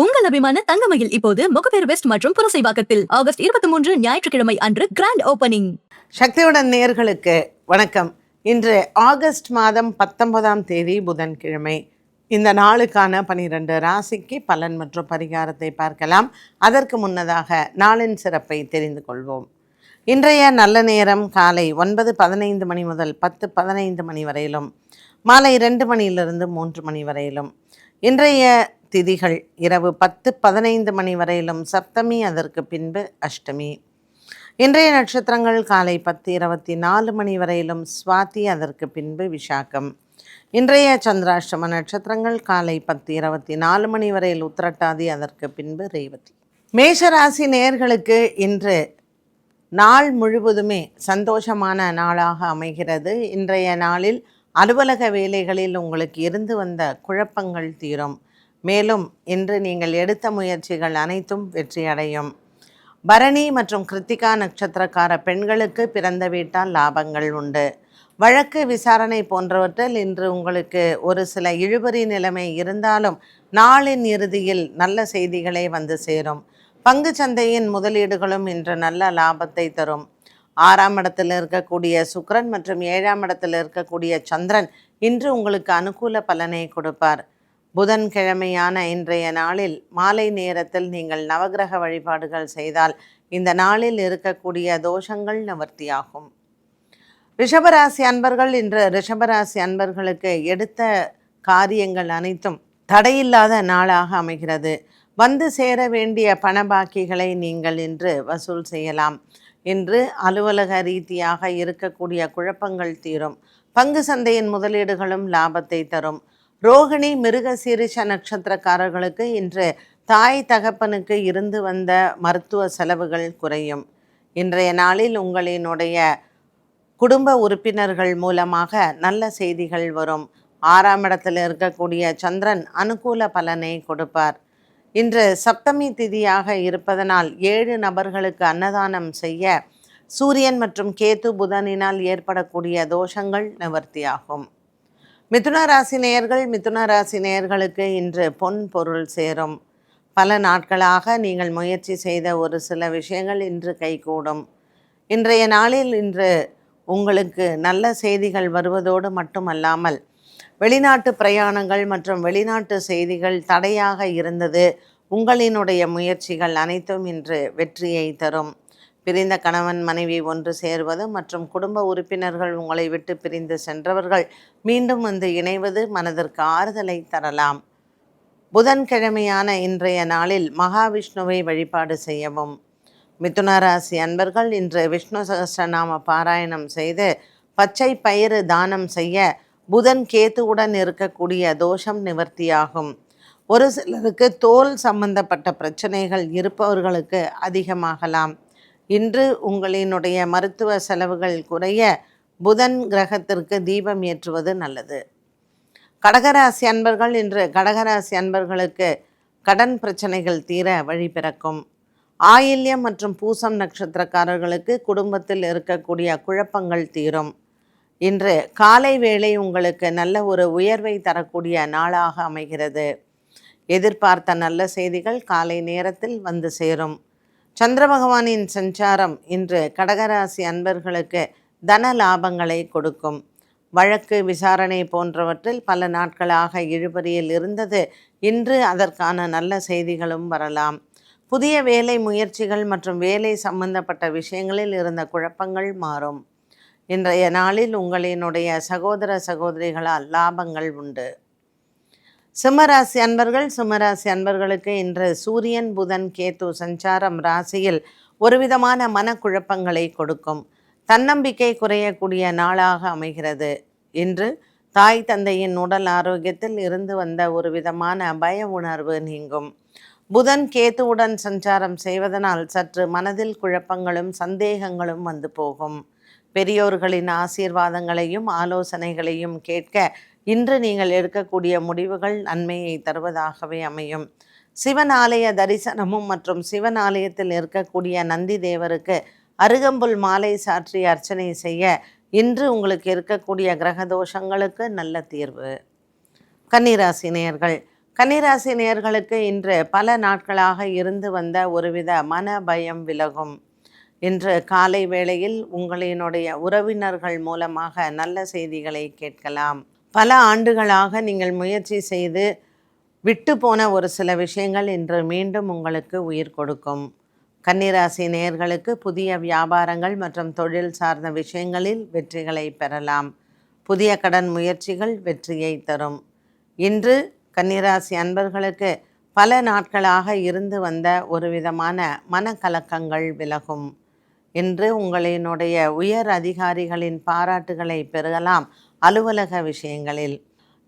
உங்கள் அபிமான தங்கமயில் இப்போது முகப்பேர் வெஸ்ட் மற்றும் புரசைவாக்கத்தில் ஆகஸ்ட் 23 ஞாயிற்றுக்கிழமை அன்று கிராண்ட் ஓபனிங். சக்தியுடன் நேயர்களுக்கு வணக்கம். இன்று ஆகஸ்ட் மாதம் 19ஆம் தேதி புதன்கிழமை. இந்த நாளுக்கான 12 ராசிக்கு பலன் மற்றும் பரிகாரத்தை பார்க்கலாம். அதற்கு முன்னதாக நாளின் சிறப்பை தெரிந்து கொள்வோம். இன்றைய நல்ல நேரம் காலை 9:15 மணி முதல் 10:15 மணி வரையிலும், மாலை 2 மணியிலிருந்து 3 மணி வரையிலும். இன்றைய திதிகள் இரவு 10:15 மணி வரையிலும் சப்தமி, அதற்கு பின்பு அஷ்டமி. இன்றைய நட்சத்திரங்கள் காலை 10:24 மணி வரையிலும் சுவாதி, அதற்கு பின்பு விஷாகம். இன்றைய சந்திராஷ்டம நட்சத்திரங்கள் காலை 10:24 மணி வரையில் உத்திரட்டாதி, அதற்கு பின்பு ரேவதி. மேஷராசி நேயர்களுக்கு இன்று நாள் முழுவதுமே சந்தோஷமான நாளாக அமைகிறது. இன்றைய நாளில் அலுவலக வேலைகளில் உங்களுக்கு இருந்து வந்த குழப்பங்கள் தீரும். மேலும் இன்று நீங்கள் எடுத்த முயற்சிகள் அனைத்தும் வெற்றியடையும். பரணி மற்றும் கிருத்திகா நட்சத்திரக்கார பெண்களுக்கு பிறந்த வீட்டால் லாபங்கள் உண்டு. வழக்கு விசாரணை போன்றவற்றில் இன்று உங்களுக்கு ஒரு சில இழுபறி நிலைமை இருந்தாலும் நாளின் இறுதியில் நல்ல செய்திகளே வந்து சேரும். பங்கு சந்தையின் முதலீடுகளும் இன்று நல்ல லாபத்தை தரும். 6ஆம் இடத்தில் இருக்கக்கூடிய சுக்கிரன் மற்றும் 7ஆம் இடத்தில் இருக்கக்கூடிய சந்திரன் இன்று உங்களுக்கு அனுகூல பலனை கொடுப்பார். புதன்கிழமையான இன்றைய நாளில் மாலை நேரத்தில் நீங்கள் நவகிரக வழிபாடுகள் செய்தால் இந்த நாளில் இருக்கக்கூடிய தோஷங்கள் நிவர்த்தியாகும். ரிஷபராசி அன்பர்கள், இன்று ரிஷபராசி அன்பர்களுக்கு எடுத்த காரியங்கள் அனைத்தும் தடையில்லாத நாளாக அமைகிறது. வந்து சேர வேண்டிய பண பாக்கிகளை நீங்கள் இன்று வசூல் செய்யலாம். இன்று அலுவலக ரீதியாக இருக்கக்கூடிய குழப்பங்கள் தீரும். பங்கு சந்தையின் முதலீடுகளும் லாபத்தை தரும். ரோகிணி மிருக சீரிஷ நட்சத்திரக்காரர்களுக்கு இன்று தாய் தகப்பனுக்கு இருந்து வந்த மருத்துவ செலவுகள் குறையும். இன்றைய நாளில் உங்களினுடைய குடும்ப உறுப்பினர்கள் மூலமாக நல்ல செய்திகள் வரும். 6ஆம் இடத்தில் இருக்கக்கூடிய சந்திரன் அனுகூல பலனை கொடுப்பார். இன்று சப்தமி திதியாக இருப்பதனால் 7 நபர்களுக்கு அன்னதானம் செய்ய சூரியன் மற்றும் கேது புதனினால் ஏற்படக்கூடிய தோஷங்கள் நிவர்த்தியாகும். மிதுன ராசி நேயர்களுக்கு இன்று பொன் பொருள் சேரும். பல நாட்களாக நீங்கள் முயற்சி செய்த ஒரு சில விஷயங்கள் இன்று கைகூடும். இன்றைய நாளில் இன்று உங்களுக்கு நல்ல செய்திகள் வருவதோடு மட்டுமல்லாமல் வெளிநாட்டு பிரயாணங்கள் மற்றும் வெளிநாட்டு செய்திகள் தடையாக இருந்தது. உங்களினுடைய முயற்சிகள் அனைத்தும் இன்று வெற்றியை தரும். பிரிந்த கணவன் மனைவி ஒன்று சேர்வது மற்றும் குடும்ப உறுப்பினர்கள் உங்களை விட்டு பிரிந்து சென்றவர்கள் மீண்டும் வந்து இணைவது மனதிற்கு ஆறுதலை தரலாம். புதன்கிழமையான இன்றைய நாளில் மகாவிஷ்ணுவை வழிபாடு செய்யவும். மிதுன ராசி அன்பர்கள் இன்று விஷ்ணு சகஸ்ரநாம பாராயணம் செய்து பச்சை பயிறு தானம் செய்ய புதன் கேத்துவுடன் இருக்கக்கூடிய தோஷம் நிவர்த்தியாகும். ஒரு சிலருக்கு தோல் சம்பந்தப்பட்ட பிரச்சனைகள் இருப்பவர்களுக்கு அதிகமாகலாம். இன்று உங்களினுடைய மருத்துவ செலவுகள் குறைய புதன் கிரகத்திற்கு தீபம் ஏற்றுவது நல்லது. கடகராசி அன்பர்கள், இன்று கடகராசி அன்பர்களுக்கு கடன் பிரச்சனைகள் தீர வழி பிறக்கும். ஆயில்யம் மற்றும் பூசம் நட்சத்திரக்காரர்களுக்கு குடும்பத்தில் இருக்கக்கூடிய குழப்பங்கள் தீரும். இன்று காலை வேளை உங்களுக்கு நல்ல ஒரு உயர்வை தரக்கூடிய நாளாக அமைகிறது. எதிர்பார்த்த நல்ல செய்திகள் காலை நேரத்தில் வந்து சேரும். சந்திர பகவானின் சஞ்சாரம் இன்று கடகராசி அன்பர்களுக்கு தன லாபங்களை கொடுக்கும். வழக்கு விசாரணை போன்றவற்றில் பல நாட்களாக இழுபறியில் இருந்தது. இன்று அதற்கான நல்ல செய்திகளும் வரலாம். புதிய வேலை முயற்சிகள் மற்றும் வேலை சம்பந்தப்பட்ட விஷயங்களில் இருந்த குழப்பங்கள் மாறும். இன்றைய நாளில் உங்களினுடைய சகோதர சகோதரிகளால் லாபங்கள் உண்டு. சிம்மராசி அன்பர்களுக்கு இன்று சூரியன் புதன் கேது சஞ்சாரம் ராசியில் ஒரு விதமான மனக்குழப்பங்களை கொடுக்கும். தன்னம்பிக்கை குறையக்கூடிய நாளாக அமைகிறது. இன்று தாய் தந்தையின் உடல் ஆரோக்கியத்தில் இருந்து வந்த ஒரு விதமான பய உணர்வு நீங்கும். புதன் கேதுவுடன் சஞ்சாரம் செய்வதனால் சற்று மனதில் குழப்பங்களும் சந்தேகங்களும் வந்து போகும். பெரியோர்களின் ஆசீர்வாதங்களையும் ஆலோசனைகளையும் கேட்க இன்று நீங்கள் எடுக்கக்கூடிய முடிவுகள் நன்மையை தருவதாகவே அமையும். சிவன் ஆலய தரிசனமும் மற்றும் சிவன் ஆலயத்தில் இருக்கக்கூடிய நந்தி தேவருக்கு அருகம்புல் மாலை சாற்றி அர்ச்சனை செய்ய இன்று உங்களுக்கு இருக்கக்கூடிய கிரக தோஷங்களுக்கு நல்ல தீர்வு. கன்னிராசி நேயர்கள், கன்னிராசி நேயர்களுக்கு இன்று பல நாட்களாக இருந்து வந்த ஒருவித மன பயம் விலகும். இன்று காலை வேளையில் உங்களினுடைய உறவினர்கள் மூலமாக நல்ல செய்திகளை கேட்கலாம். பல ஆண்டுகளாக நீங்கள் முயற்சி செய்து விட்டு போன ஒரு சில விஷயங்கள் இன்று மீண்டும் உங்களுக்கு உயிர் கொடுக்கும். கன்னிராசி நேயர்களுக்கு புதிய வியாபாரங்கள் மற்றும் தொழில் சார்ந்த விஷயங்களில் வெற்றிகளை பெறலாம். புதிய கடன் முயற்சிகள் வெற்றியை தரும். இன்று கன்னிராசி அன்பர்களுக்கு பல நாட்களாக இருந்து வந்த ஒரு விதமான மனக்கலக்கங்கள் விலகும். இன்று உங்களினுடைய உயர் அதிகாரிகளின் பாராட்டுகளை பெறலாம். அலுவலக விஷயங்களில்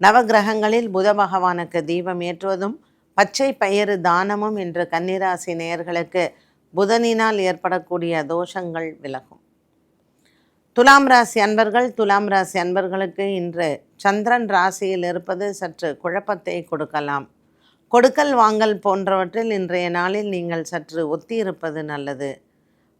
நவகிரகங்களில் புத பகவானுக்கு தீபம் ஏற்றுவதும் பச்சை பயிறு தானமும் இன்று கன்னிராசி நேயர்களுக்கு புதனினால் ஏற்படக்கூடிய தோஷங்கள் விலகும். துலாம் ராசி அன்பர்களுக்கு இன்று சந்திரன் ராசியில் இருப்பது சற்று குழப்பத்தை கொடுக்கலாம். கொடுக்கல் வாங்கல் போன்றவற்றில் இன்றைய நாளில் நீங்கள் சற்று ஒத்தியிருப்பது நல்லது.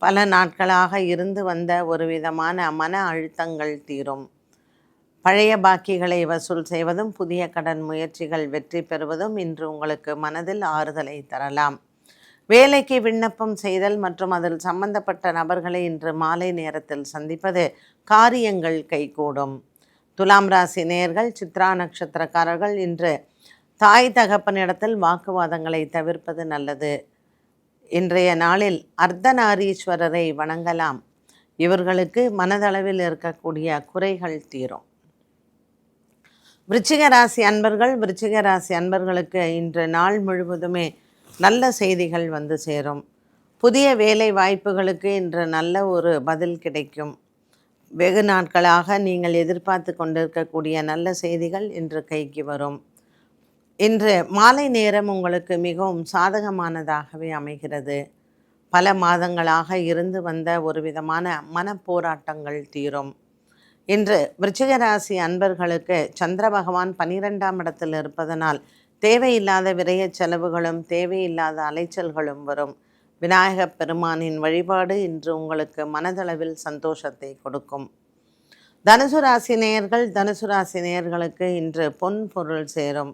பல நாட்களாக இருந்து வந்த ஒரு விதமான மன அழுத்தங்கள் தீரும். பழைய பாக்கிகளை வசூல் செய்வதும் புதிய கடன் முயற்சிகள் வெற்றி பெறுவதும் இன்று உங்களுக்கு மனதில் ஆறுதலை தரலாம். வேலைக்கு விண்ணப்பம் செய்தல் மற்றும் அதில் சம்பந்தப்பட்ட நபர்களை இன்று மாலை நேரத்தில் சந்திப்பது காரியங்கள் கைகூடும். துலாம் ராசி நேயர்கள், சித்ரா நட்சத்திரக்காரர்கள் இன்று தாய் தகப்பனிடத்தில் வாக்குவாதங்களை தவிர்ப்பது நல்லது. இன்றைய நாளில் அர்த்தநாரீஸ்வரரை வணங்கலாம். இவர்களுக்கு மனதளவில் இருக்கக்கூடிய குறைகள் தீரும். விருச்சிக ராசி அன்பர்களுக்கு இன்று நாள் முழுவதுமே நல்ல செய்திகள் வந்து சேரும். புதிய வேலை வாய்ப்புகளுக்கு இன்று நல்ல ஒரு பதில் கிடைக்கும். வெகு நாட்களாக நீங்கள் எதிர்பார்த்து கொண்டிருக்கக்கூடிய நல்ல செய்திகள் இன்று கைக்கு வரும். இன்று மாலை நேரம் உங்களுக்கு மிகவும் சாதகமானதாகவே அமைகிறது. பல மாதங்களாக இருந்து வந்த ஒரு விதமான மனப்போராட்டங்கள் தீரும். இன்று விருச்சிக ராசி அன்பர்களுக்கு சந்திர பகவான் 12ஆம் இடத்தில் இருப்பதனால் தேவையில்லாத விரய செலவுகளும் தேவையில்லாத அலைச்சல்களும் வரும். விநாயகப் பெருமானின் வழிபாடு இன்று உங்களுக்கு மனதளவில் சந்தோஷத்தை கொடுக்கும். தனுசு ராசி நேயர்களுக்கு இன்று பொன் பொருள் சேரும்.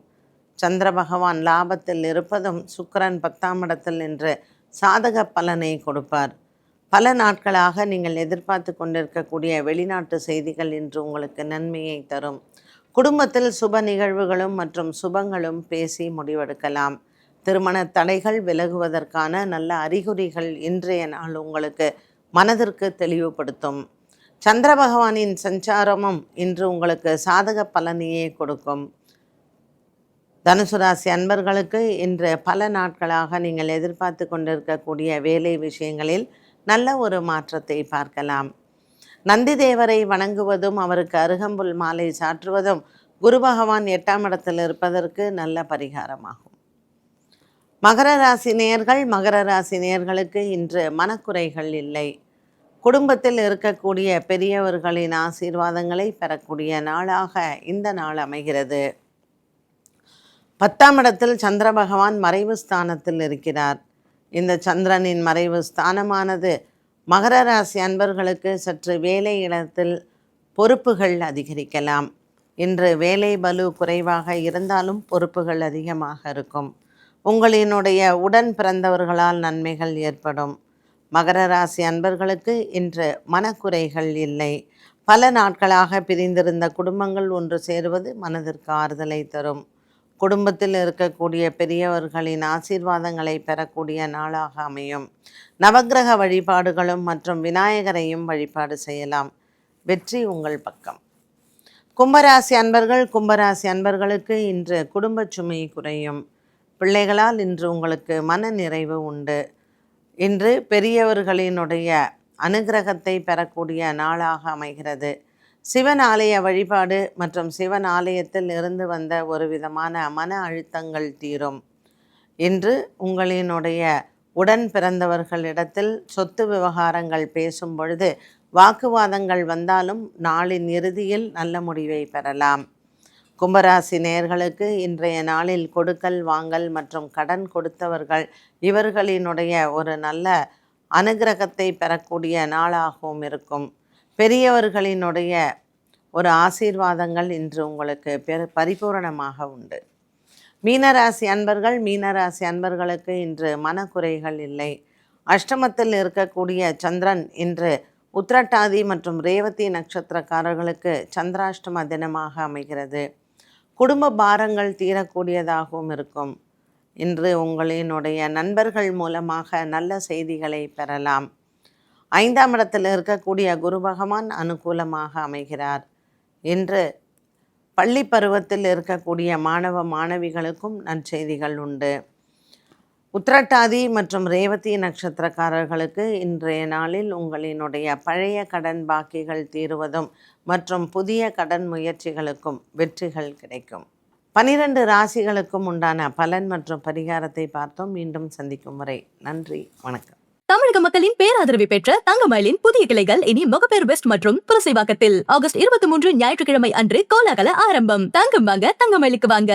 சந்திர பகவான் லாபத்தில் இருப்பதும் சுக்கிரன் 10ஆம் இடத்தில் நின்று சாதக பலனை கொடுப்பார். பல நாட்களாக நீங்கள் எதிர்பார்த்து கொண்டிருக்கக்கூடிய வெளிநாட்டு செய்திகள் இன்று உங்களுக்கு நன்மையை தரும். குடும்பத்தில் சுப நிகழ்வுகளும் மற்றும் சுபங்களும் பேசி முடிவெடுக்கலாம். திருமண தடைகள் விலகுவதற்கான நல்ல அறிகுறிகள் இன்றைய நாள் உங்களுக்கு மனதிற்கு தெளிவுபடுத்தும். சந்திர பகவானின் சஞ்சாரமும் இன்று உங்களுக்கு சாதக பலனையே கொடுக்கும். தனுசு ராசி அன்பர்களுக்கு இன்று பல நாட்களாக நீங்கள் எதிர்பார்த்து கொண்டிருக்கக்கூடிய வேலை விஷயங்களில் நல்ல ஒரு மாற்றத்தை பார்க்கலாம். நந்தி தேவரை வணங்குவதும் அவருக்கு அருகம்புல் மாலை சாற்றுவதும் குரு பகவான் 8ஆம் இடத்தில் இருப்பதற்கு நல்ல பரிகாரமாகும். மகர ராசி நேயர்களுக்கு இன்று மனக்குறைகள் இல்லை. குடும்பத்தில் இருக்கக்கூடிய பெரியவர்களின் ஆசீர்வாதங்களை பெறக்கூடிய நாளாக இந்த நாள் அமைகிறது. 10ஆம் இடத்தில் சந்திர பகவான் மறைவு ஸ்தானத்தில் இருக்கிறார். இந்த சந்திரனின் மறைவு ஸ்தானமானது மகர ராசி அன்பர்களுக்கு சற்று வேலை இடத்தில் பொறுப்புகள் அதிகரிக்கலாம். இன்று வேலை பலு குறைவாக இருந்தாலும் பொறுப்புகள் அதிகமாக இருக்கும். உங்களினுடைய உடன் பிறந்தவர்களால் நன்மைகள் ஏற்படும். மகர ராசி அன்பர்களுக்கு இன்று மனக்குறைகள் இல்லை. பல நாட்களாக பிரிந்திருந்த குடும்பங்கள் ஒன்று சேருவது மனதிற்கு ஆறுதலை தரும். குடும்பத்தில் இருக்கக்கூடிய பெரியவர்களின் ஆசீர்வாதங்களை பெறக்கூடிய நாளாக அமையும். நவக்கிரக வழிபாடுகளும் மற்றும் விநாயகரையும் வழிபாடு செய்யலாம். வெற்றி உங்கள் பக்கம். கும்பராசி அன்பர்களுக்கு இன்று குடும்ப சுமை குறையும். பிள்ளைகளால் இன்று உங்களுக்கு மன நிறைவு உண்டு. இன்று பெரியவர்களினுடைய அனுகிரகத்தை பெறக்கூடிய நாளாக அமைகிறது. சிவன் ஆலய வழிபாடு மற்றும் சிவன் ஆலயத்தில் இருந்து வந்த ஒரு விதமான மன அழுத்தங்கள் தீரும். இன்று உங்களினுடைய உடன் பிறந்தவர்களிடத்தில் சொத்து விவகாரங்கள் பேசும் பொழுது வாக்குவாதங்கள் வந்தாலும் நாளின் இறுதியில் நல்ல முடிவை பெறலாம். கும்பராசி நேயர்களுக்கு இன்றைய நாளில் கொடுக்கல் வாங்கல் மற்றும் கடன் கொடுத்தவர்கள் இவர்களினுடைய ஒரு நல்ல அனுகிரகத்தை பெறக்கூடிய நாளாகவும் இருக்கும். பெரியவர்களினுடைய ஒரு ஆசீர்வாதங்கள் இன்று உங்களுக்கு பரிபூரணமாக உண்டு. மீனராசி அன்பர்கள், மீனராசி அன்பர்களுக்கு இன்று மனக்குறைகள் இல்லை. அஷ்டமத்தில் இருக்கக்கூடிய சந்திரன் இன்று உத்திரட்டாதி மற்றும் ரேவதி நட்சத்திரக்காரர்களுக்கு சந்திராஷ்டம தினமாக அமைகிறது. குடும்ப பாரங்கள் தீரக்கூடியதாகவும் இருக்கும். இன்று உங்களினுடைய நண்பர்கள் மூலமாக நல்ல செய்திகளை பெறலாம். 5ஆம் இடத்தில் இருக்கக்கூடிய குரு பகவான் அனுகூலமாக அமைகிறார். இன்று பள்ளி பருவத்தில் இருக்கக்கூடிய மாணவ மாணவிகளுக்கும் நற்செய்திகள் உண்டு. உத்திரட்டாதி மற்றும் ரேவதி நட்சத்திரக்காரர்களுக்கு இன்றைய நாளில் உங்களினுடைய பழைய கடன் பாக்கிகள் தீருவதும் மற்றும் புதிய கடன் முயற்சிகளுக்கும் வெற்றிகள் கிடைக்கும். 12 ராசிகளுக்கும் உண்டான பலன் மற்றும் பரிகாரத்தை பார்த்தோம். மீண்டும் சந்திக்கும் வரை நன்றி, வணக்கம். தமிழக மக்களின் பேராதரவை பெற்ற தங்கமயிலின் புதிய கிளைகள் இனி முகப்பேர் வெஸ்ட் மற்றும் புரசைவாக்கத்தில் ஆகஸ்ட் 23 ஞாயிற்றுக்கிழமை அன்று கோலாகல ஆரம்பம். தங்கம் வாங்க தங்கமயிலுக்கு வாங்க.